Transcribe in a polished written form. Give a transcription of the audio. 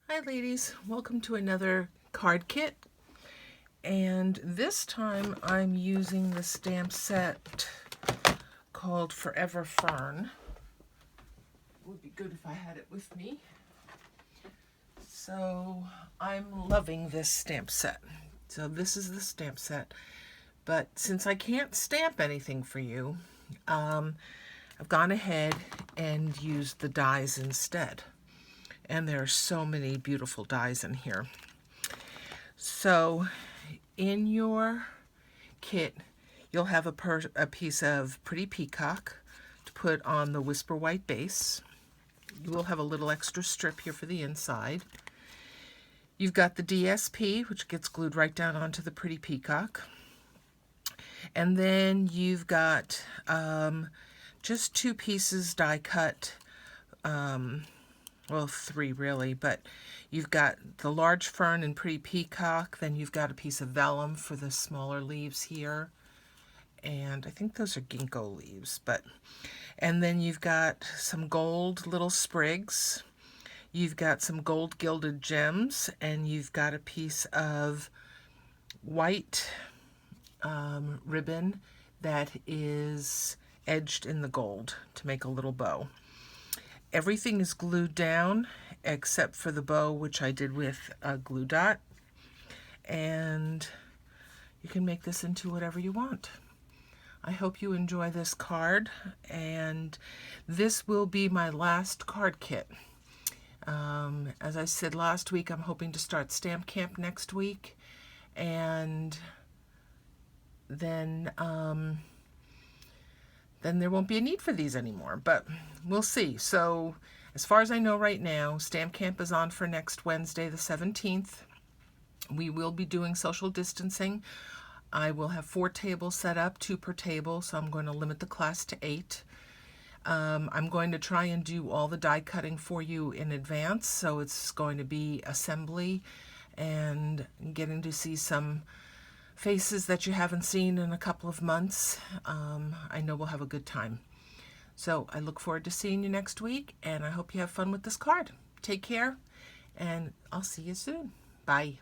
Hi ladies, welcome to another card kit, and this time I'm using the stamp set called Forever Fern. It would be good if I had it with me. So I'm loving this stamp set. So this is the stamp set, but since I can't stamp anything for you, I've gone ahead and used the dies instead. And there are so many beautiful dies in here. So in your kit, you'll have a piece of Pretty Peacock to put on the Whisper White base. You will have a little extra strip here for the inside. You've got the DSP, which gets glued right down onto the Pretty Peacock. And then you've got just two pieces die cut, well, three really, but you've got the large fern and Pretty Peacock, then you've got a piece of vellum for the smaller leaves here, and I think those are ginkgo leaves, and then you've got some gold little sprigs, you've got some gold gilded gems, and you've got a piece of white ribbon that is edged in the gold to make a little bow. Everything is glued down except for the bow, which I did with a glue dot. And you can make this into whatever you want. I hope you enjoy this card, and this will be my last card kit. As I said last week, I'm hoping to start Stamp Camp next week, and then there won't be a need for these anymore, but we'll see. So as far as I know right now, Stamp Camp is on for next Wednesday, the 17th. We will be doing social distancing. I will have 4 tables set up, 2 per table, so I'm going to limit the class to 8. I'm going to try and do all the die cutting for you in advance, so it's going to be assembly and getting to see some faces that you haven't seen in a couple of months. I know we'll have a good time. So I look forward to seeing you next week, and I hope you have fun with this card. Take care, and I'll see you soon. Bye.